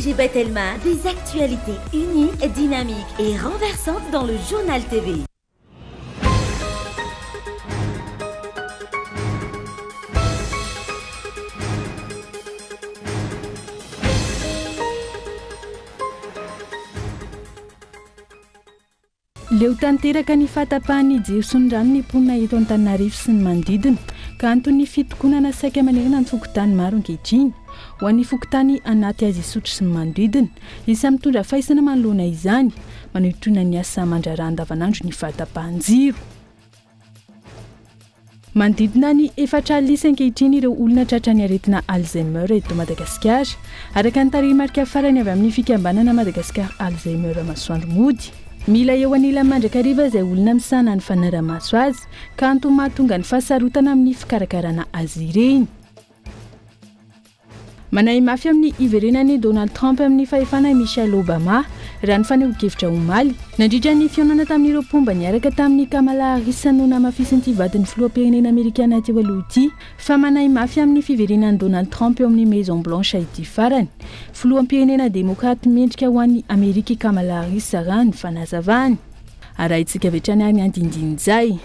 LGB Telma, des actualités uniques, dynamiques et renversantes dans le journal TV. Leo tanteraka ny fahatapahan'ny jiro sy ny rano ny mponina eto Antananarivo sy ny manodidina ka antony fitokonana saika manerana ny fokotany maro ankehitriny ho an'ny fokotany anaty azy isotry sy ny manodidina isy mitondra fahaisana manoloana izany manohitona ny asa mandraraha andavanandro ny fahatapahan-jiro. Manodidina ny efatra alisa ankehitriny ireo olona tratran'ny aretina Alzheimer eto Madagasikara araka ny tarehmarika farany avy amin'ny fikambanana Madagasikara Alzheimer masoandro mody. Mila eo anila mandrakariva izay olona misana ny fanaramaso azy ka antony mahatonga ny fahasarotana amin'ny fikarakarana azy ireny. Manahy mafy amin'ny iverenan'i Donald Trump amin'ny fahefana Michelle Obama raha ny faneho-kevitra omaly nandritra ny fionana tamin'ireo mpomba niaraka tamin'ny Kamala Harris no namafisiny ity vadin'ny filoham-pirenena Amerikana teo aloha ity fa manahy mafy amin'ny fiverenan'i Donald Trump eo amin'ny Maison Blanche ity farany filoham-pirenena demokrata mendrika ho an'ny Amerika Kamala Harris raha ny fanazavany arahintsika vetrany ary andindinizay.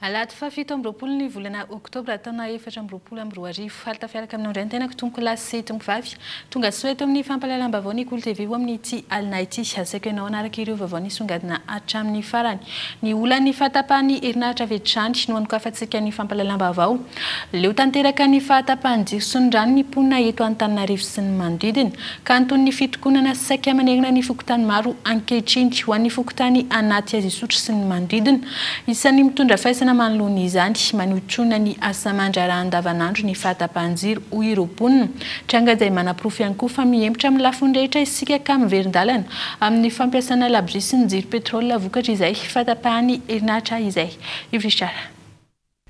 Alahady fafito amby roapolo ny volana Octobre taona 2024 falta fiaraka amin'ny indray tenako tonga lasy tongovavy tonga soeto amin'ny fampalalam-baovao ny Kolo TV ho amin'ny ity alina ity asaiko ianao anaraka ireo vaovao nisongadina hatramin'ny farany ny olan'ny fahatapahan'ny herinaratra vetrany no anokafantsika ny fampalalam-baovao. Leo tanteraka ny fahatapahan'ny jiro sy ny rano ny mponina eto Antananarivo sy ny manodidina ka antony ny fitokonana saika manerana ny fokotany maro ankehitriny ho an'ny fokotany anaty azy isotry sy ny manodidina isan'ny mitondra fahaisana manoloana izany manohitona ny asa mandraraha andavanandro ny fahatapahan-jiro ho ireo mponina tranga izay manaporofo ihany koa fa mihembotra amin'ny lafiny rehetra isika ka miverin-dalana amin'ny fampiasana labozia sy ny jiro petrolina vokatra izay fahatapahan'ny herinaratra izay. Ivrisara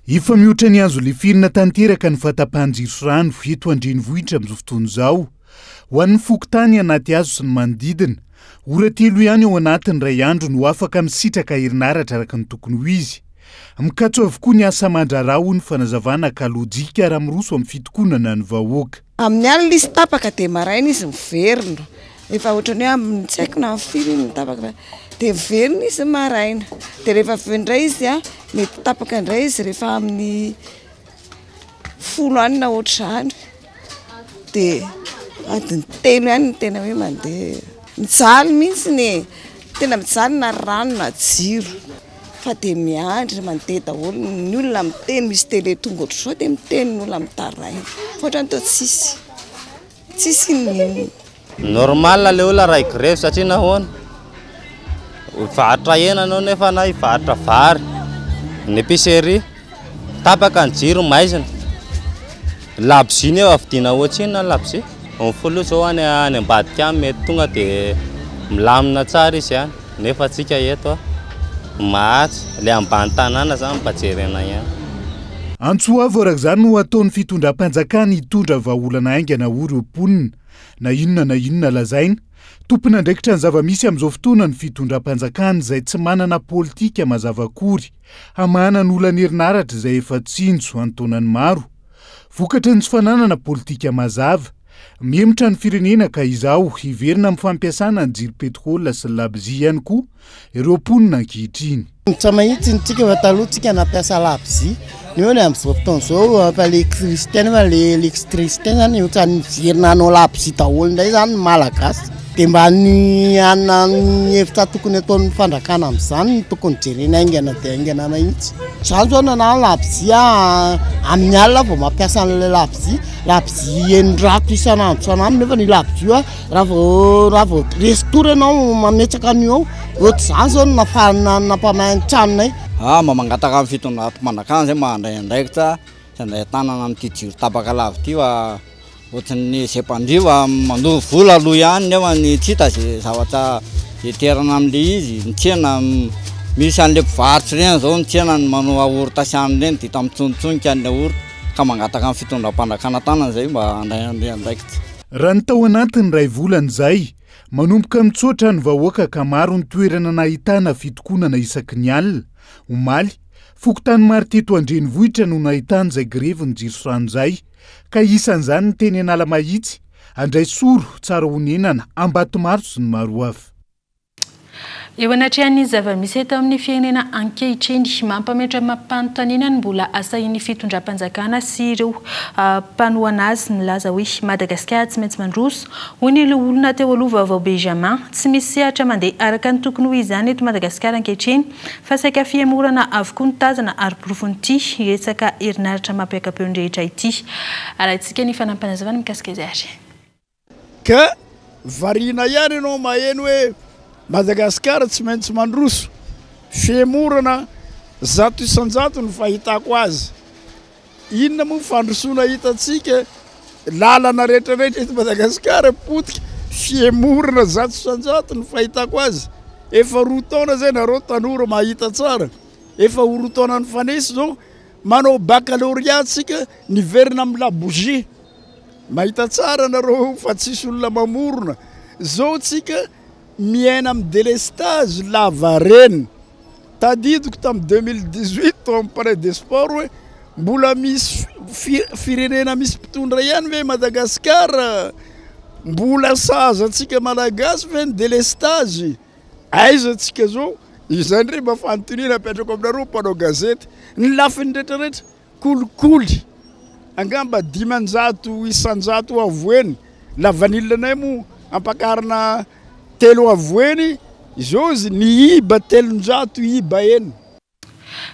Efa mihoatra ny azo lefirina tanteraka ny fahatapahan-jiro sy rano eto andrenivohitra amin'izao fotoana izao ho an'ny fokotany anaty hazo sy ny manodidina ora telo ihany ao anatin'ny ray andro no afaka misitraka herinaratra araka ny tokony ho izy. Mikatso avokoa ny asa mandraraha ny fanazavana kalojika raha miroso amin'ny fitokonana ny vahoaka. Amin'ny alina izy tapaka dia maraina izy miverina. Efa ohatrany hoe amin'ny tsy haiko na firy ny tapaka dia miverina izy maraina. Dia rehefa avy indray izy mety tapaka indray izy rehefa amin'ny 10 any na ohatr'izany. Dia adiny telo ihany ny tena hoe mandeha. Mijaly mihitsy ny tena mijaly na rano na jiro. Fa dia miandry mandeha daholo ny olona miteny misy tele tonga ohatr'izao dia miteny ny olona mitaraina fa ohatrany tao tsisy ny normal le olona ray grève satria nahoana hivarotra hena anao nefa na hivarotra vary ny épicerie tapaka ny jiro maizina labozia ny eo avidiana ohatriny labozia folo zao any ambadika any mety tonga dia milamina tsara izy ihany nefa tsika eto mahatsy le ambany tanàna zany mpajerena ihany. Antsoavo araka izany no ataon'ny fitondram-panjakana hitondra vahaolana aingana ho ireo mponina na inona lazaina tompona andraikitra ny zava-misy amin'izao fotoana ny fitondram-panjakana izay tsy manana politika mazava akory hamana ny olana herinaratra izay efa tsinjo antaonany maro vokatra ny tsy fananana politika mazava miemotra ny firenena ka izao hiverina amin'ny fampiasana ny jiro petrolina sy labozia ihany koa ireo mponina ankehitriny. Tsy mahitsy ntsika fa taloha tsika nampiasa labozia neo ny amin'izao fotoana izao apa l'électricité nefa le électricité zany ohatrany miverina anao labozia daholo indray zany malagasy dia mba ny anona ny hevitra tokony ataon'ny fandrakana amin'izany tokony jerena aingana dia aingana mahitsy. Izany zao nanao labozia amin'ny alina vao mampiasa an'ilay labozia enirato isanandro nefa ny labozia raha vao restory ianao mametsaka an'io ao ohatr'izany zao no nafarana nampamahay ny tranonay. Mamangataka amin'ny fitondram-pandrakana zay mandray andraikitra izay tanana amin'ity jiro tapaka lavo ity fa ohatrany izay mpandriva mandovy vola aloha ihany nefa ny tsita zay zavatra terana amin'le izy ny tsena misy an'le mpivarotra ireny zao ny tsena ny manao aorita sy any ireny dia hita mitsonotsonika an'le aorita ka mangataka amin'ny fitondram-pandrakana tanana zay mba andray andraikitra. Raha ny tao anatin'ny ray volana izay manomboka mitsotra ny vahoaka ka maro ny toerana nahitana fitokonana isaky ny alina. Omaly, fokotany maro teto andrenivohitra no nahitana izay grevy ny jirosano izay, ka isan'izany ny teny anala mahitsy, andray soro, tsara honenana, ambatomaro sy ny maro hafa. Eo anatrehan'ny zava-misy eto amin'ny firenena ankehitriny mampametra mampanontaniana ny mbola asahin'ny fitondram-panjakana sy ireo mpanohana azy milaza hoe Madagasikara tsy maintsy mandroso. Hoy ny olona teo aloha Vaovao Benjamin, tsy misy sehatra mandeha araka ny tokony ho izany eto Madagasikara ankehitriny fa saika fiemorana avokoa ny tazana ary porofonyity resaka herinaratra mampiakapeo ny rehetra ity. Arahantsika ny fanampanazavana mikasika izay ary. Ka varina ihany ianao maheno hoe Madagasikara tsy maintsy mandroso, fiemorana 100 isanjato ny fahitako azy. Inona moa fandrosona hitantsika lalana rehetrarehetra eto Madagasikara potika, fiemorana 100 isanjato ny fahitako azy. Efa 2 taona zay nareo tanora mahita tsara. Efa 2 taona ny fanesy zao manao baccalauréat tsika niverina amin'ny labougie. Mahita tsara nareo fa tsisy olona mamorona. Zao tsika miaina amin'ny délestage lava reny. Tadidiko tamin'ny 2018 tao amin'ny palais des sports hoe mbola misy firenena misy mpitondra ihany ve Madagasikara, mbola saza antsika malagasy ve ny délestage. Aiza antsika zao izany re mba fanontaniana apetrako aminareo mpanao gazety, ny lafiny rehetrarehetra kolikoly angamba 500 isanjato avoeny. La vanillanay mo ampakarina 3 avoeny, izao ny iba 300 iba eny.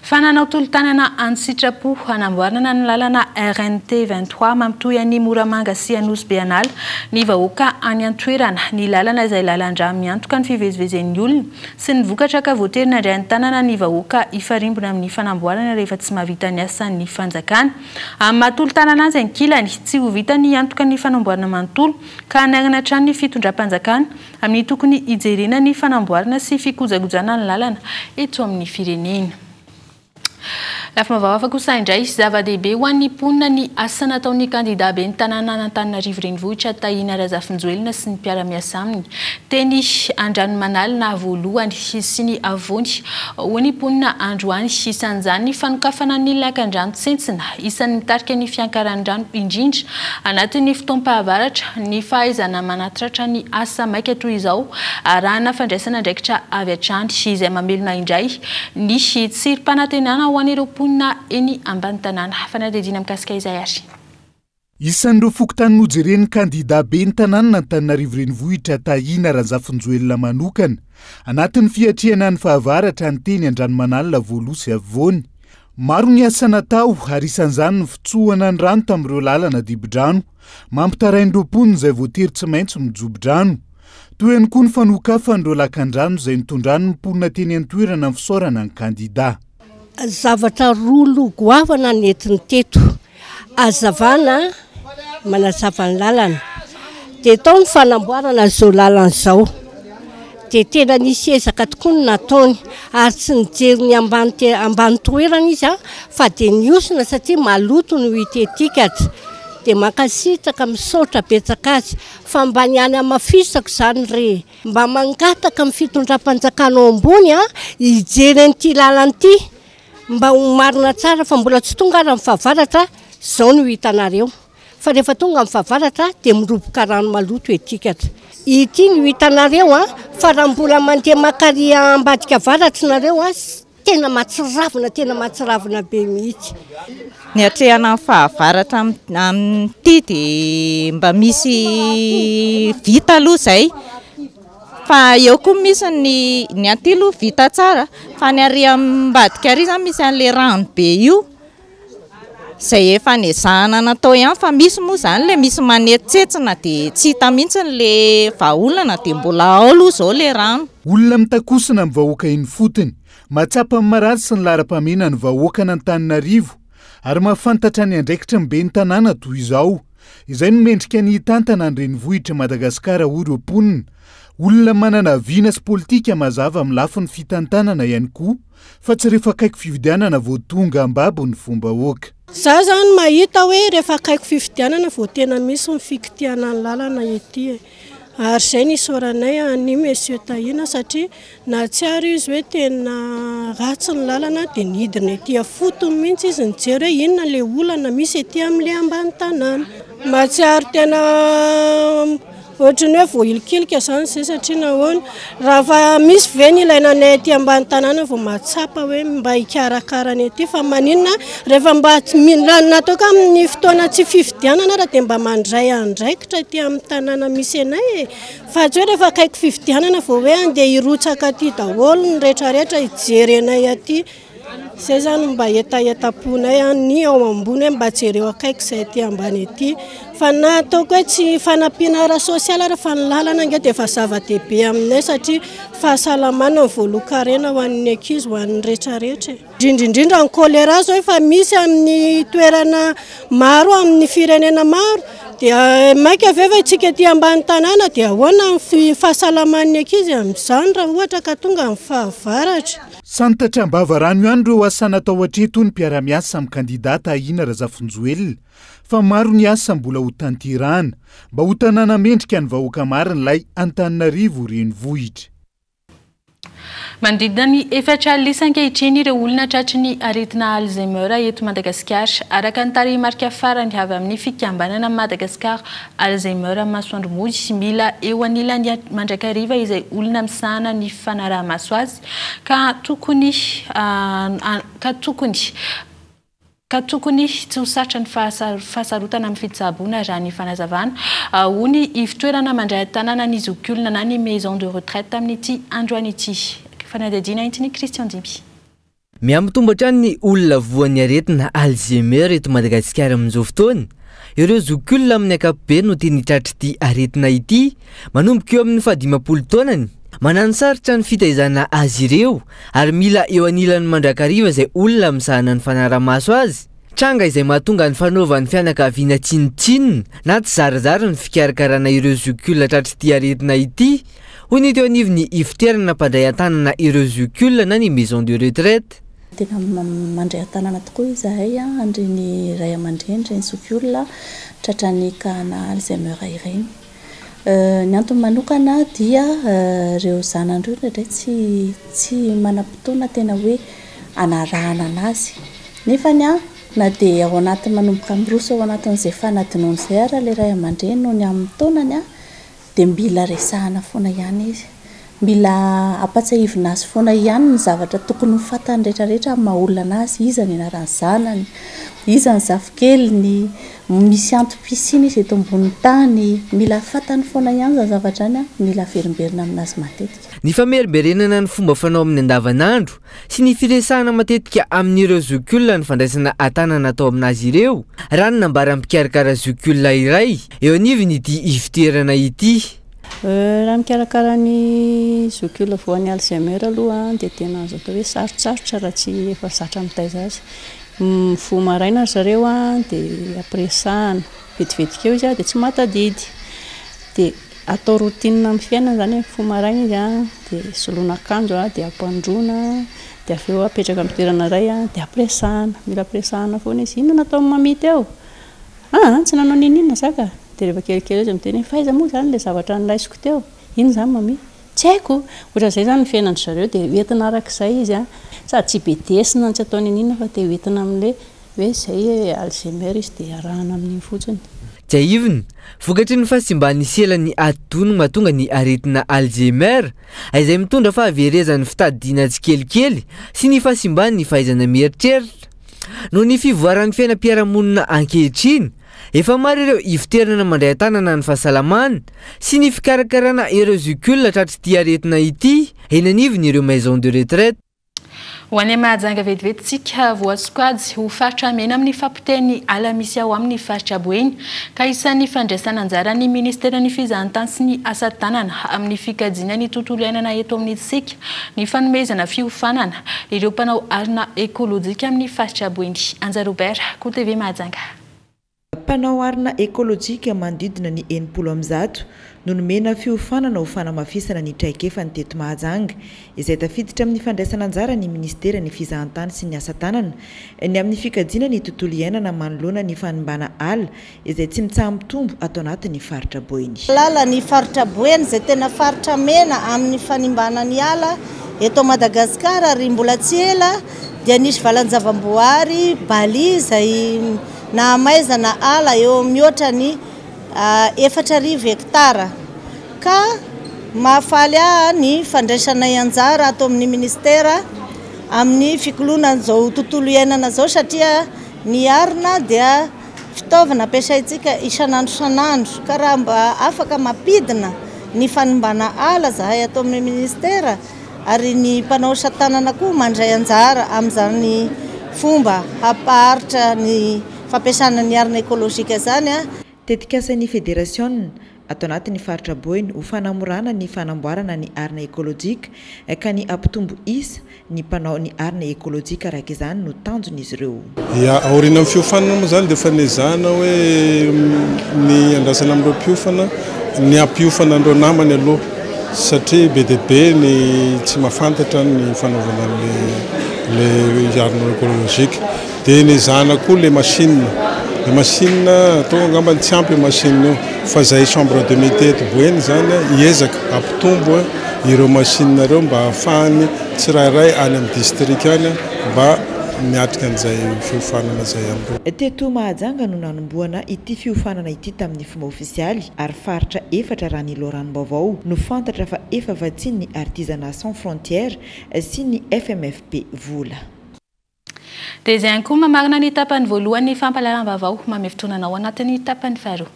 Fananao tolo-tanana Antsitrapo hanamboarana ny lalana RNT 23 mampitohy an'ny Moramanga sy Anosy-Beanala ny vahoaka any an-toerana. Ny lalana izay lalandra miantoka ny fivezivezen'ny olona sy ny vokatra ka voaterina indray an-tanana ny vahoaka ifarimbona amin'ny fanamboarana rehefa tsy mahavita ny asa ny fanjakana. Amin'ny mahatolo-tanana azy ankilany tsy ho vita ny antoka ny fanamboarana manontolo ka anairana hatrany ny fitondram-panjakana amin'ny tokony hijerena ny fanamboarana sy fikojagojana ny lalana eto amin'ny firenena. Lafa mavaoafa kosa indray zava-dehibe ho an'ny mponina ny asa nataon'ny kandida ben'ny tanàna Antananarivo renivohitra Tahina Razafinjoelina sy ny mpiara-miasa aminy. Teny Andranomanalina voalohany sy ny avony ho ny mponina androany isan'izany ny fanokafana ny lakan-drano tsentsina isan'ny mitarika ny fiankaran-drano indrindra anatin'ny fotoam-pahavaratra ny fahaizana manatratra ny asa maika toy izao arahana fandraisana andraikitra avy hatrany izay mamelona indray ny tsirim-panantenana ho an'ireo mponina eny ambany tanàna. Fanadidina mikasika izay ary. Isan'ireo fokotany nojeren'ny kandida ben'ny tanàna Antananarivo renivohitra Tahina Razafinjoelina manokana anatin'ny fiatriana ny fahavaratra ny teny Andranomanalina voaloha sy afovoany. Maro ny asa natao ary isan'izany ny fitsohana ny rano tamin'ireo lalana dibo-drano mampitarain'ireo mponina izay voatery tsy maintsy mijobo-drano. Toy ihany koa ny fanokafan'ireo lakan-drano izay nitondrany ny mponina teny an-toerana ny fisaorana ny kandida. Zavatra rolo goavana netiny teto azavana manazava ny lalana dia tao ny fanamboarana izao lalana izao dia tena nisy ezaka tokoa ny nataony ary tsy nijery ny ambany toerana izy fa dia niosina satria maloto ny hitetikatra dia makasitraka misaotra betsaka azy fa mba niany amafisako izany re mba mangataka amin'ny fitondram-panjakana ao ambony hijery an'ity lalana ity mba ho marina tsara fa mbola tsy tonga ary amin'ny fahavaratra izao no hitanareo fa rehefa tonga amin'ny fahavaratra dia miroboka rano maloto etikatra. Ity no hitanareo fa raha mbola mandeha makary ambadika avaratra nareo tena matsiravina be mihitsy. Ny atrehana amin'ny fahavaratra amin'ity dia mba misy vita aloha izay. Fa eo koa misy ny antilo vita tsara fa ny ary ambadika ary zany misy an'le rano be io izay efa nezahana natao ihany fa misy moa zany le misy manetsetsina dia tsy hita mihitsy le vahaolana dia mbola ao aloha izao le rano. Olona mitakosina amin'ny vahoaka iny fotony matsapa ny marary sy ny laram-pamena ny vahoaka n'Antananarivo ary mahafantatra ny andraikitra ny ben'ny tanàna toy izao. Izay no mendrika ny tantana ny renivohitra Madagasikara hoy ireo mponina. Olona manana viana sy politika mazava amin'ny lafin'ny fitantanana ihany koa fa tsy rehefa kaiky fividianana vao tonga ambabo ny fomba hoaka. Za zany mahita hoe rehefa kaiky fividianana vao tena misy ny fikitiana ny lalana ety. Ary izay nisoranay any monsieur Tahina satria na tsy ary izy hoe tena ratsy ny lalana dia nidina etỳ afotony mihitsy izy nijery hoe inona ilay olana misy etỳ amin'ilay ambany tanàna. Mahatsiaro tena ohatrany hoe voahilikilika izany izay satria nahoana raha fa misy ve ny ilainanay etỳ ambany tanàna vao mahatsapa hoe mba hikarakarana etỳ fa maninona rehefa mba nataoka amin'ny fotoana tsy fifidianana raha dia mba mandray andraikitra etỳ amin'ny tanàna misy anay fa tsy hoe rehefa akaiky fifidianana vao hoe andeha hirotsaka aty daholo ny rehetrarehetra hijery anay aty. Izay zany mba etaponay any ao ambony hoe mba jereo akaiky izay etỳ ambany etỳ fa nataoko hoe tsy fanampiana ara sosialy raha fa ny lalana inge dia efa zava-dehibe aminay satria fahasalamana ny voalokarena ho an'ny ankizy ho an'ny rehetrarehetra. Indrindrindrindra ny kolera zao efa misy amin'ny toerana maro amin'ny firenena maro dia maika avy eva itsika etỳ ambany tanàna dia ahoana ny fahasalaman'ny ankizy amin'izany raha ohatra ka tonga amin'ny fahavaratra. Santatra ambava rano ihany ireo asa natao hatreto ny mpiara-miasa amin'ny kandidata Ahina Razafinjoelina fa maro ny asa mbola ho tanterahana mba ho tanàna mendrika ny vahoaka marin'ilay Antananarivo renivohitra. Manodidina ny 4 alina ankehitriny ireo olona tratry ny aretina Alzheimer eto Madagasikara araka ny tarehimarika farany avy amin'ny fikambanana Madagasikara Alzheimer masoandro moy mila eo anilany mandrakariva izay olona misahana ny fanaraha-maso azy ka tokony tsy ho satra ny fahasarotana amin'ny fitsaboana raha ny fanazavana hony ivitoerana mandray tanàna ny zokiolona na ny maison de retraite amin'ity androany ity. Fanadadina intiny Christian Dimby. Miamtombatra ny olona voan'ny aretina Alzheimer eto Madagasikara amin'izao fotoana. Ireo zokiolona amin'ny ankapobeny no tiany hitratra ity aretina ity manomboka eo amin'ny 15 taonany. Manansarotra ny fitaizana azy ireo ary mila eo anilan'ny mandrakariva izay olona misahana ny fanaraha-maso azy. Tranga izay mahatonga ny fanaovan'ny fianakaviana tsinotsinona na tsy zarazara ny fikarakarana ireo zokiolona tratra ity aretina ity. Hoy teo anivony ivitoerana mpandray an-tanana ireo zokiolona na ny maison de retraite. Tena mandray an-tanana tokoa izahay andreny ray aman-dreny reny zokiolona tratrany kana Alzheimer ireny. Ny antony manokana dia ireo zanandreo indray tsy manam-potoana tena hoe anarahana anazy. Nefa na dia ao anatin'ny manomboka miroso ao anatin'izay fanadinoana izay ara ilay ray aman-dreny no ny amin'ny taonany dia mila resahana foana ihany izy. Mila ampatsahivina azy foana ihany ny zavatra tokony ho fantany rehetrarehetra amin'ny maha-olana azy, iza ny anaran'ny zanany, iza ny zafikeliny, misy antom-pisiny izy eto ambony tany, mila fantany foana ihany izany zavatra any mila verimberina aminazy matetika. Ny famerimberenana ny fomba fanao amin'ny andavanandro sy ny firesahana matetika amin'ireo zokiolona ny fandraisana an-tanana atao aminazy ireo raha ny nambaram-pikarakara zokiolona iray eo anivony ity ivitoerana ity. Raha mikarakara ny zokiolona voan'ny Alzheimer aloha dia tena azo atao hoe sarotsarotra raha tsy efa zatra mitaiza azy. Mivoha maraina zareo dia ampiresahana vetivetika eo izy dia tsy matadidy dia atao routine amin'ny fiainana zany mivoha maraina izy dia soloina akanjo dia ampandrona dia avy eo apetraka amin'ny toerana iray dia ampiresahana, mila ampiresahana foana izy. Inona natao mamity eo? Tsy nanao ninona zaka. Dia rehefa kelikely izy miteny faiza moa zany ilay zavatra nilaisiko teo, ino zany mami? Tsy haiko. Ohatr'izay zany ny fiainany zareo dia hoentina arak'izay izy sady tsy be desina tsy atao ninona fa dia hoentina amin'ilay hoe izay Alzheimer izy dia arahana amin'iny fotsiny. Tsy aivony, vokatry ny fahasimban'ny selan'ny atono mahatonga ny aretina Alzheimer izay mitondra fahaverezan'ny fitadidiana tsikelikely sy ny fahasimban'ny fahaizana mieritreritra. Noho ny fivoaran'ny fiainam-piarahamonina ankehitriny, efa maro ireo ivitoerana mandray an-tanana ny fahasalamana sy ny fikarakarana ireo zokiolona tratra ity aretina ity eny anivony ireo maison de retraite. Ho any mahajanga vetivetsika voasokajy ho faritra mena amin'ny fampiteny ala misy ao amin'ny faritra Boeny ka isan'ny fandraisana anjara ny ministeran'ny fizahantany sy ny asa tanana amin'ny fikajiana ny tontolo iainana eto amin'ny tsika ny fanomezana fiofanana ireo mpanao arina ekolojika amin'ny faritra Boeny. Anja Robert, Kolo TV Mahajanga. Mpanao arina ekolojika manodidina ny 900 no nomena fiofanana ho fanamafisana ny traikefa ny teto Mahajanga izay tafiditra amin'ny fandraisana anjara ny ministera ny fizahantany sy ny asa tanana ny amin'ny fikajiana ny tontolo iainana manoloana ny fanimbana ala izay tsy mitsaha-mitombo atao anatin'ny faritra Boeny. Lala ny faritra Boeny izay tena faritra mena amin'ny fanimbana ny ala eto Madagasikara ary mbola tsy ela dia nisy valanjavamboary bali izay na maizana ala eo mihoatra ny 4,000 hektara ka mahafaly ny fandraisanay anjara ato amin'ny ministera amin'ny fikolonana zao tontolo iainana zao satria ny arina dia fitaovana ampiasaitsika isanandro ka raha mba afaka mapidina ny fanimbana ala zahay ato amin'ny ministera ary ny mpanao asa tanana koa mandray anjara amin'izany fomba hampaharitra ny fampiasana ny arina ekoloζika zany tetikasan'ny federasiona atao anatin'ny faritra Boeny ho fanamorana ny fanamboarana ny arina ekoloζika ka ny ampitombo isa ny mpanao ny arina ekoloζika araka izany no tanjon'izy ireo. Ya aorina amin'ny fiofanana moa zany dia fanezana hoe ny andrasana amin'ireo mpiofana ny ampiofana andreo namany aloha satria be dia be ny tsy mahafantatra ny fanaovana le arina ekoloζika dia nezana koa le machine. Les machines atao angambany tsy ampy machine io fa zay chambre de métier eto Boeny zany hiezaka ampitombo ireo machine ireo mba ahafahany tsirairay any amin'ny district any mba miatrika an'izay fiofanana zay amreo. Teto Mahajanga no nanomboana ity fiofanana ity tamin'ny fomba ofisialy ary faritra 4 raha ny Laurent Vaovao no fantatra fa efa vatsiny ny Artisanat sans frontières sy ny FMFP vola. Dia izay koa mamarina ny tapany voalohany fampahalalam-baovao mamefitronana ao anatin'ny tapany faharoa.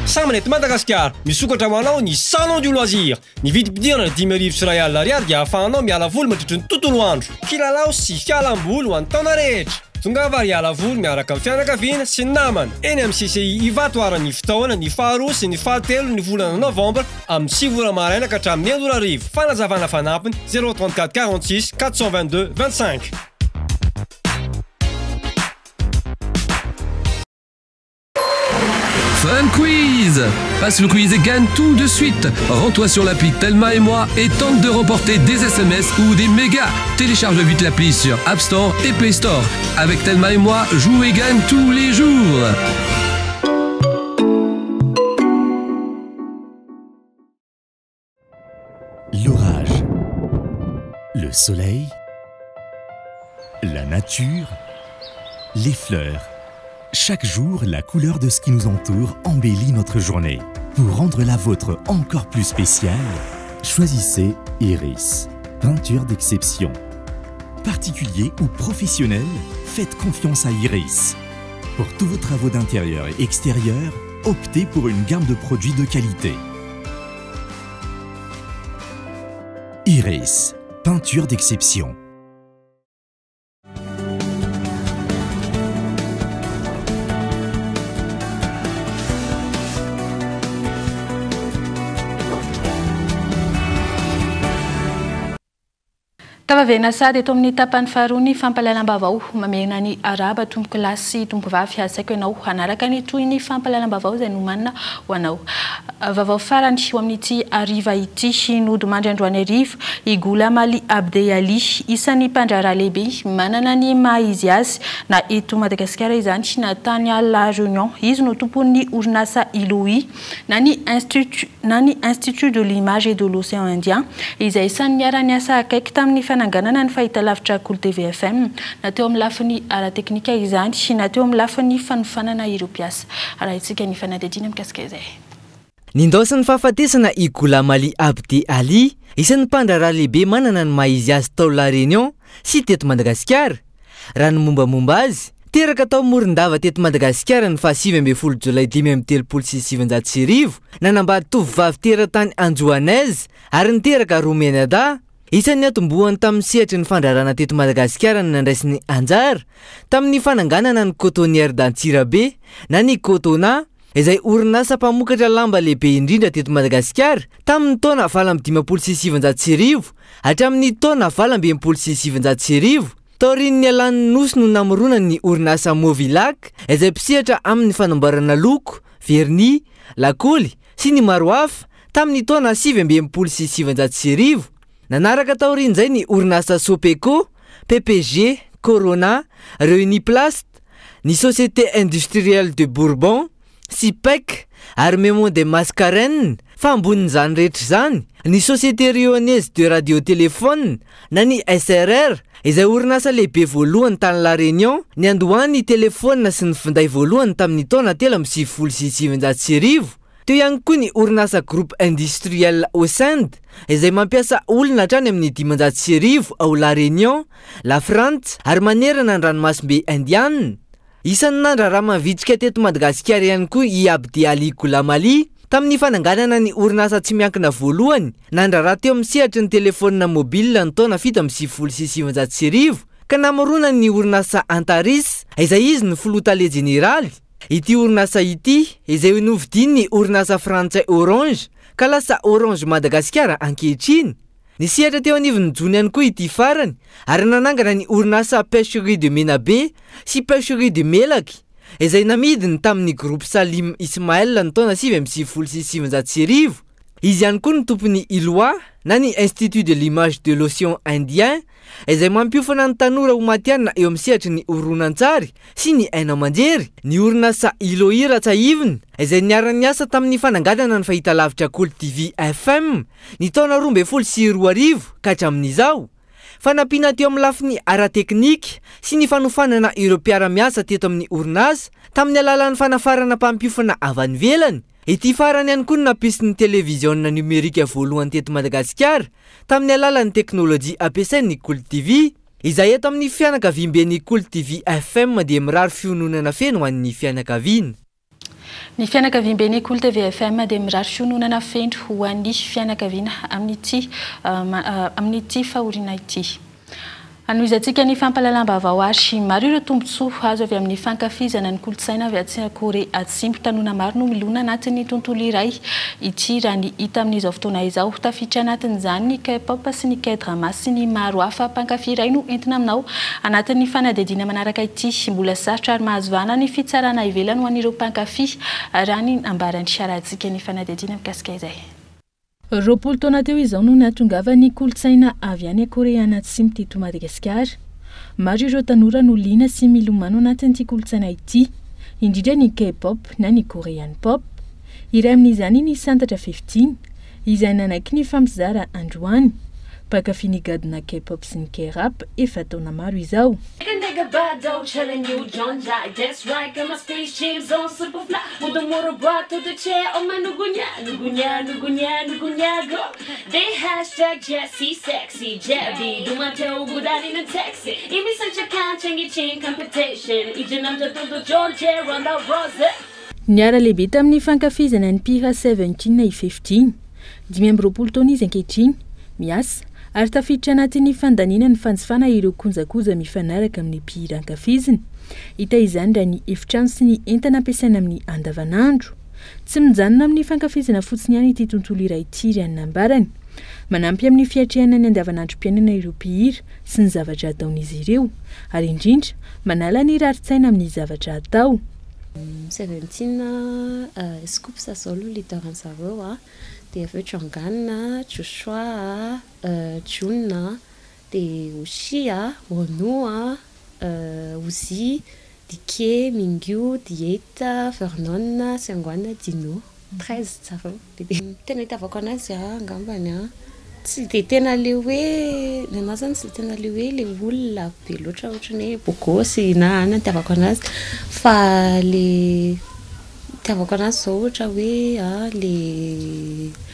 Samana eto Madagasikara misokatra ho anao ny salon du loisir. Ny vidim-pidirana 10,000 sy R1,00 dia ahafahanao miala voly mandritra ny tontolo andro. Kilalao sy fialam-boly ho an'ny taona rehetra. Tonga va hiala voly miaraka amin'ny fianakaviana sy ny namana eny amin'ny CCI Ivatoara ny fotoana ny faharoa sy ny fahatelo ny volana novambra amin'ny 9 maraina ka hatramin'ny 9 fanazavana fanampiny 034 46 422 25. Fun Quiz! Passe le quiz et gagne tout de suite. Rends-toi sur l'appli Thelma et moi et tente de remporter des SMS ou des mégas. Télécharge vite l'appli sur App Store et Play Store. Avec Thelma et moi, joue et gagne tous les jours. L'orage, le soleil, la nature, les fleurs. Chaque jour, la couleur de ce qui nous entoure embellit notre journée. Pour rendre la vôtre encore plus spéciale, choisissez Iris, peinture d'exception. Particulier ou professionnel, faites confiance à Iris. Pour tous vos travaux d'intérieur et extérieur, optez pour une gamme de produits de qualité. Iris, peinture d'exception. Tavavena sady eto amin'ny tapany faharoa ny fampahalalam-baovao mamena ny araba tompo lasy sy tompo vavy asaiko ianao hanaraka ny toy ny fampahalalam-baovao izay nomanina ho anao. Vaovao farany ho amin'ity ariva ity nody mandry androany arivo Igola Mali Abdey Ali isan'ny mpandraharaha lehibe manana ny maha izy azy na eto Madagasikara izany na tany La Réunion izy no tompon'ny orinasa ILOI na ny Institut de l'Image et de l'Océan Indien izay isan'ny niara niasa akaiky tamin'ny fananganana ny fahitalavitra Kolo TVFM nateo amin'ny lafiny ara-teknika izany sy nateo amin'ny lafiny fanofanana ireo mpiasa. Raha itsika ny fanadidina mikasika izay. Nindaosany fahafatesana Igola Mali Abdey Ali isan'ny mpandraharaha lehibe manana ny maha izy azy tao La Réunion sy teto Madagasikara. Raha ny mombamomba azy teraka tao Morondava teto Madagasikara ny 7 Jolay 2036 nanambady tovovavy teratany Anjoanez ary niteraka Romenada isan'ny atombohany tamin'ny sehatry ny fandrarana teto Madagasikara ny nandraisiny anjara tamin'ny fananganana ny cotonnière d'Antsirabe na ny cotona izay orinasa mpamokatra lamba lehibe indrindra teto Madagasikara tamin'ny taona 2016 hatramin'ny taona 2017 taorian'ny alan'ny nosy no namorona ny orinasa Movilac izay mpisehatra amin'ny fanamboarana loko, vernis, lakoly sy ny maro hafa tamin'ny taona 2017 nanaraka taorian'izay ny orinasa Sopeco, PPG, Corona, Reuniplast, ny Société Industrielle de Bourbon, Sipec, ary Mémon de Mascarennes, fa ambonin'izany rehetra zany, ny Société Rionaise de Radio-Téléphone, na ny SRR, izay orinasa lehibe voalohany tany La Réunion, ny andohany telefona sy ny finday voalohany tamin'ny taona 2017. Teo ihany koa ny orinasa groupe industriel Osend, izay mampiasa olona hatrany amin'ny 500 ao La Réunion, La France, ary manerana ny ranomasimbe Indiane. Isan'ny nandrarama vitsika teto Madagasikara ihany koa i Abdi Ali Goulamali tamin'ny fananganana ny orinasa tsy miankina voalohany nandrara teo amin'ny sehatra ny telefona mobile ny taona 2017 ka namorona ny orinasa Antaris izay izy ny flotale generaly. Ity orinasa ity izay novidiny ny orinasa frantsay Orange ka lasa Orange Madagasikara ankehitriny. Ny sehatra teo anivon'ny jony ihany koa ity farany ary nanangana ny orinasa Pêcherie de Menabe sy Pêcherie de Melaky izay namidiny tamin'ny groupe Salim Ismaël ny taona 2017. Izy ihany koa ny tompony Iloa na ny Institut de l'Image de l'Océan Indien izay mampiofana ny tanora ho matianina eo amin'ny sehatry ny horonan-tsary sy ny aina aman-jery. Ny orinasa Ilohi Ratsaivina izay niara-ny asa tamin'ny fananganana ny fahitalavitra Kolo TV FM ny taona 2012 ka hatramin'izao. Fanampiana teo amin'ny lafiny ara-teknika sy ny fanofanana ireo mpiara-miasa teto amin'ny orinasa tamin'ny alalan'ny fanafarana mpampiofana avy any ivelany. Ity farany ihany koa nampisin'ny televiziona numerika voalohany teto Madagasikara tamin'ny alalan'ny teknôlôjia ampiasain'ny Kolo TV, izay eto amin'ny fianakaviam-ben'ny Kolo TV FM dia mirary fiononana feno ho an'ny fianakaviana. Ny fianakaviam-ben'ny Kolo TV FM dia mirary fiononana feno ho an'ny fianakaviana amin'ity fahoriana ity. Anoizatsika ny fampalalam-baovao ary maro ireo tombontsoa azo avy amin'ny fankafizana ny kolontsaina avy aty Korea Atsimo. Tanona maro no milona anatin'ny tontolo iray ity raha ny hita amin'izao fotoana izao. Tafiditra anatin'izany ny K-pop sy ny K-drama sy ny maro hafa mpankafy iray no entina aminao anatin'ny fanadihadiana manaraka ity. Mbola sarotra ary mahazovana ny fitsarana ivelany ho an'ireo mpankafy raha ny ambarany siarantsika ny fanadihadiana mikasika izay. Roapolo taona teo izao no nahatongava ny kolontsaina avy any Korea Atsimo teto Madagasikara. Maro ireo tanora no liana sy milomano anatin'ity kolontsaina ity, indrindra ny K-pop na ny Korean pop. Iray amin'izany ny Santatra 15 izay nanaiky ny fampirizara androany. Mpankafy ny gadona K-pop sy ny K-rap efa taona maro izao. Niara lehibe tamin'ny fankafizana ny mpira 17 na 15, 20 taona izy ankehitriny, miasa ary tafiditra anatin'ny fandaniana ny fanjifana ireo konjakoja mifanaraka amin'ny mpihira ankafiziny. Hita izany raha ny efitrano sy ny entana ampiasaina amin'ny andavanandro. Tsy mijanona amin'ny fankafizana fotsiny ihany ity tontolo iray ity ry anambarany. Manampy amin'ny fiatrehana ny andavanandrom-piainana ireo mpihira sy ny zavatra ataon'izy ireo, ary indrindra manala ny raritsaina amin'ny zavatra atao. 17 scoop ça solo litoran'zareo dia aveo Trangana, Joshua, Juna, dia Oshia, Ono, Uzi, Dike, Mingyu, Dieta, Vernon, Sangwana, Dino. 13 zareo. Tena hitavako anazy angambany tsy dia tena le hoe nanazany tsy tena le hoe le olona be loatra ohatrany hoe bogosy na ana tiavako anazy fa le tiavako anazy zao ohatra hoe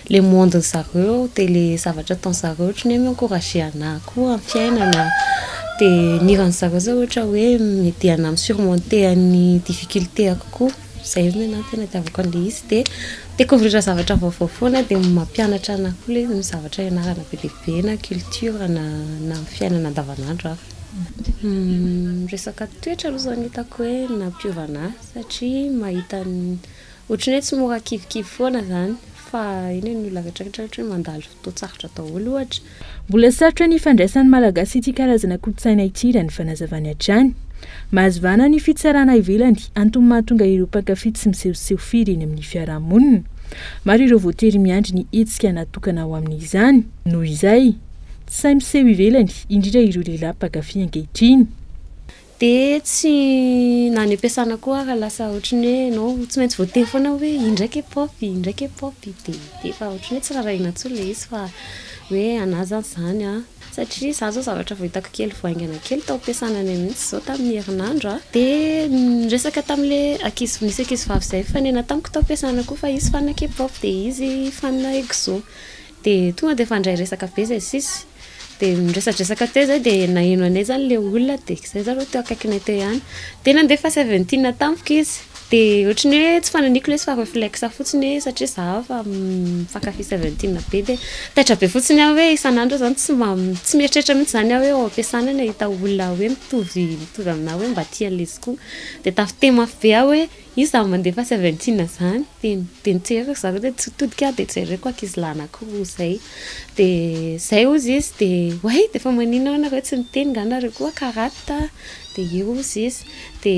le monde zareo dia le zavatra ataony zareo ohatrany hoe encouragé anahy koa amin'ny fiainana dia niran'ny zareo zao ohatra hoe mety anahy surmonter ny difficulté kokoa. Zay zany na tena tiavako an'le izy dia découvrir zavatra vaovao foana dia mampianatra anahy koa le izy zavatra ianarana be lehibe na culture na fiainana andavanandro hafa. Resaka toetra aloha zao ny hitako hoe nampiovana satria mahita ohatrany hoe tsy mora kivikivy foana zany fa iny ny olona rehetrarehetra hoe mandalo fotoan-tsaratra daholo ohatra. Mbola sarotra ny ifandraisan'ny malagasy ity karazana kolotsaina ity raha ny fanazavany hatrany. Mahazavana ny fitsarana ivelany antony mahatonga ireo mpankafy tsy misehoseho firy eny amin'ny fiarahamonina. Maro ireo voatery miandry ny hetsika natokana ho amin'izany. Noho izay tsy sahy miseho ivelany indrindra ireo lehilahy mpankafy ankehitriny. De tsy na ny ampiasana koa raha lasa ohatrany hoe no tsy maintsy voatery foana hoe indraiky pop de efa ohatrany hoe tsy rarahina intsony le izy fa hoe anazy zany satria za zao zavatra vohitako kely voaingana kely tao ampiasana any mihitsy zao tamin'ny herinandro de resaka tam'le ankizy nisy ankizy vavy zay fanena tamiko tao ampiasana koa fa izy fanina K-pop de izy fanina exo de tonga de fandray resaka be zay sisy de miresadresaka teo zay de naheno anay zany le olona de zay zareo teo akaikinay teo ihany de nandefa 17 tamiko izy de ohatrany hoe tsy fananiko le izy fa reflexe fotsiny satria za fa fankafy 17 be de taitra be fotsiny aho hoe isan'andro zany tsy mieritreritra mihitsy zany aho hoe ao ampiasana ny ahita olona hoe mitovy amina hoe mba tia lesiko de tafiteny mafy be aho hoe izy za mandefa 17 zany de nitseriko za de todika de jereko ankizy lahy anankiroa zay de zay ozy izy de way de fa manina anareo tsy miteny nganareo koa karata de io ozy izy de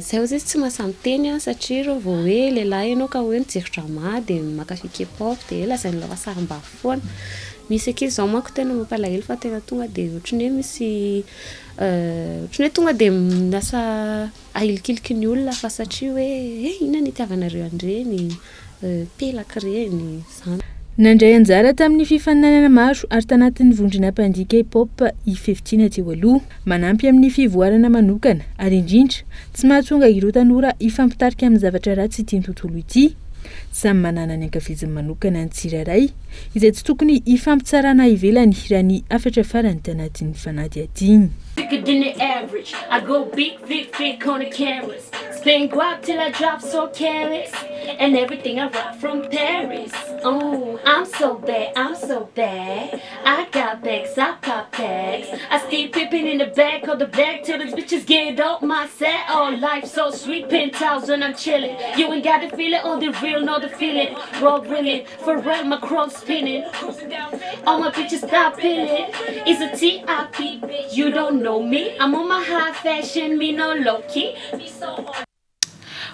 zay ozy izy tsy mahasahy miteny satria reo vao hoe lehilahy ianao ka hoe mijery drama de makafy K-pop de lazainy lava sarim-bavy foana. Misy ankizy zao manko tena mampalahelo fa tena tonga de ohatrany hoe misy ohatrany hoe tonga de lasa ahilikiliky ny olona fa satria hoe inona ny itiavanareo andreny pelaka reny zany. Nandray anjara tamin'ny fifaninanana maro ary tanatin'ny vondrona mpandihy K-pop i15 teo aloha manampy amin'ny fivoarana manokana ary indrindra tsy mahatonga ireo tanora ifampitarika amin'ny zavatra ratsy ity tontolo ity. Samy manana ny ankaviziny manokana ny tsirairay izay tsy tokony ifampitsarana ivelany raha ny afatra farany tanatin'ny fanadihadiny. Bigger than the average. I go big on the cameras. Spend guap till I drop so careless. And everything I rock from Paris. Oh, I'm so bad. I got bags, I pop tags. I stay pippin' in the back of the bag till these bitches get up my set. Oh, life so sweet, penthouse when I'm chillin'. You ain't got to feel it on the real, know the feeling. Raw brilliant, for real, my crown spinning. All my bitches stop feeling. It's a T.I.P. You don't know me, I'm on my high fashion, me no low key.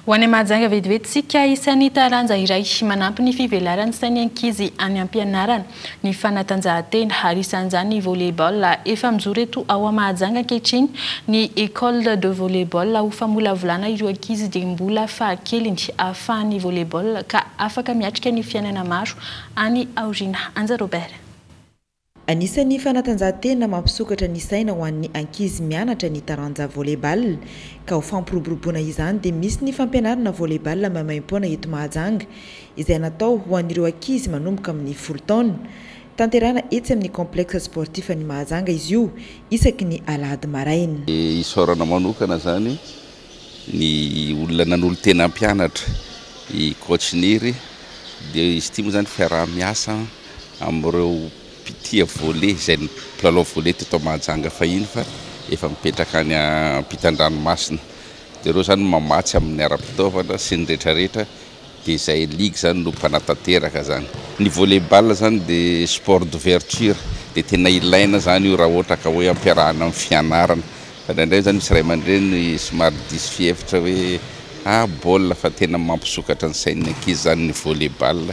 Ho any mahajanga vetivetsika isan'ny taranja iray manampy ny fivelaran'ny sainy ankizy any am-pianarana ny fanatanjahantena ary isan'izany ny volleyball efa mijoro eto ao mahajanga ankehitriny ny école de volleyball ho famolavolana ireo ankizy dia mbola fahakeliny ahafahan'ny volleyball ka afaka miatrika ny fiainana maro any aoriana. Anja Robert. Anisan'ny fanatanjahantena mampisokatra ny saina ho an'ny ankizy mianatra ny taranja volleyball ka ho fampiroboroboana izany dia misy ny fampianarana volleyball mamaim-poana eto Mahajanga izay natao ho an'ireo ankizy manomboka amin'ny 10 taona. Tanterana etsy amin'ny complexe sportif ny Mahajanga izy io isaky ny alahady maraina. Isorana manokana zany ny olona nanolo tena mpianatra i coach Niry dia izy ity moa zany fiaraha-miasa amin'ireo tia volley zay ny mpilalao volley teto Mahajanga fahiny fa efa mipetraka any ampitan-dranomasina dia ireo zany mamatsy amin'ny ara-pitaovana sy ny rehetrarehetra dia izay ligue zany no mpanatanteraka zany. Ny volleyball zany dia sport d'ouverture dia tena ilaina zany io raha ohatra ka hoe ampiarahana amin'ny fianarana fa indraindray zany misy ray aman-dreny somary diso fihevitra hoe baolina fa tena mampisokatra ny sain'ny ankizy zany ny volleyball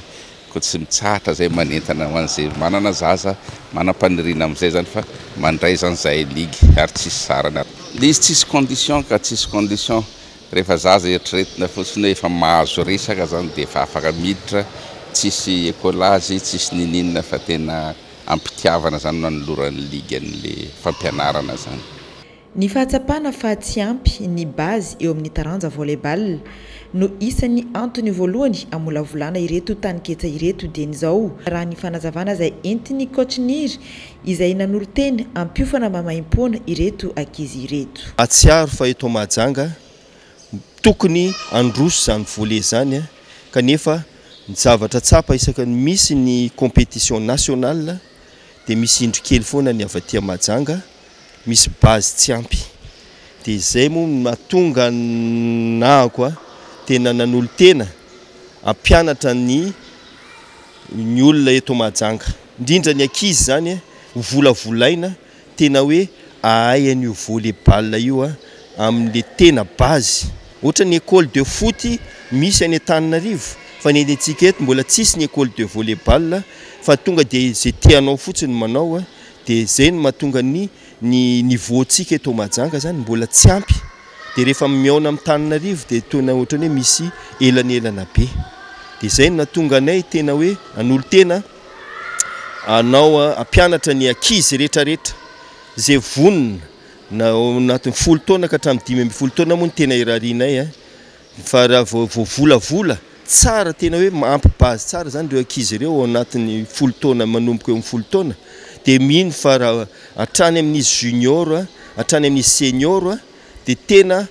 ko tsy mitsahatra zay manentana ho an'izay manana zaza manam-panirina amin'izay zany fa mandray zany zay ligue ary tsisy sarana. Izy tsisy condition ka tsisy condition rehefa zaza eritreretina fotsiny efa mahazo resaka zany dia efa afaka miditra tsisy écolazy tsisy nininina fa tena ampitiavana zany nanoloran'ny ligue an'le fampianarana zany. Ny fahatsapana fa tsy ampy ny base eo amin'ny taranja volleyball no isan'ny antony voalohany amolavolana ireto taniketsa ireto dia nizao raha ny fanazavana izay entiny coach Niry izay nanoro teny ampiofana mamaim-poana ireto ankizy ireto. Atsiaro fa eto Mahajanga tokony androso zany volley zany kanefa ny zavatra tsapa isaky ny misy ny compétition nationale dia misy indro kely foana ny avy aty Mahajanga misy base tsy ampy dia izay moa mahatonga nahako tena nanolo tena ampianatra ny olona eto Mahajanga indrindra ny ankizy zany volavolaina tena hoe ahay an'io volleyball io amin'le tena base ohatra ny école de foot misy any Antananarivo fa ny antsika eto mbola tsisy ny école de volleyball fa tonga de zay tianao fotsiny manao de zay no mahatonga ny niveau tsika eto Mahajanga zany mbola tsy ampy de rehefa miaona amin'ny Antananarivo de tona ohatra hoe misy elana be de zay no nahatonga anay tena hoe an'olo tena anao ampianatra ny ankizy rehetrarehetra zay vonona na anatin'ny 10 taona ka hatramin'ny 15 taona moa ny tena irarinay fa raha vovolavola tsara tena hoe ampy base tsara zany reo ankizy ireo anatin'ny 10 taona manomboka eo amin'ny 10 taona de mino fa raha hatrany amin'izy junior hatrany amin'izy senior de tena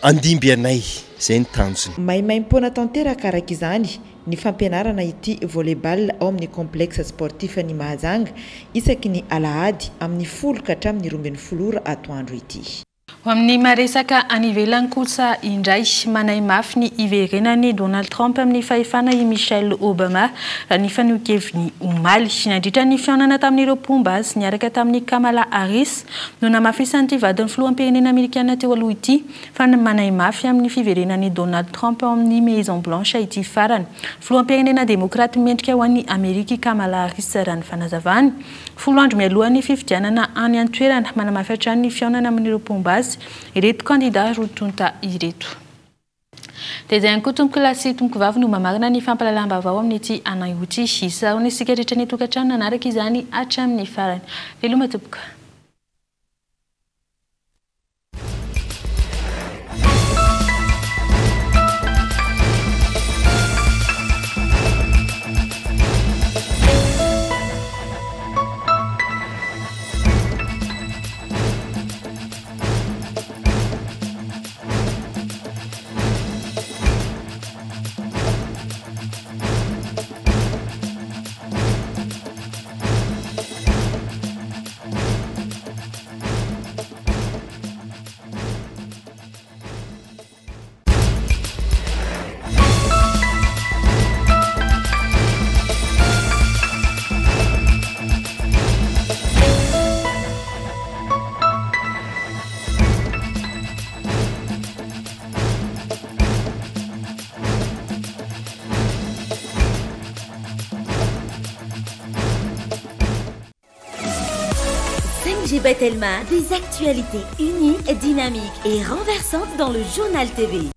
andimby anay zay ny tanjony maimaim-pona tanteraka araka izany ny fampianarana ity volleyball ao amin'ny complexe sportif ny Mahajanga isaky ny alahady amin'ny 10 ka hatramin'ny 12 atoandro ity. Ho amin'ny maresaka anivelany kosa indray manay mafy ny iverenany Donald Trump amin'ny fahefana i Michelle Obama raha ny fanokeviny omaly nandritra ny fiaonana tamin'ireo pombazy niaraka tamin'ny Kamala Harris no namafisany ity vadiny filoham-pirenena Amerikana teo aloha ity fa manay mafy amin'ny fiverenany Donald Trump amin'ny Maison Blanche ity farany filoham-pirenena demokraty mendrika ho an'ny Amerika Kamala Harris raha ny fanazavany 10 andro mialohan'ny fifidianana any an-toerana manamafy hatrany ny fiaonana amin'ireo pombazy ireto candidat rotonta ireto. Dia zay ankoa tompoko lasy tompoko vavy no mamarina ny fampalalam-baovao amin'ity anayoty isaony isika rehetra ny tokantrano nanaraka izany hatramin'ny farany. Veloma tompoko. Telma, des actualités uniques, dynamiques et renversantes dans le journal TV.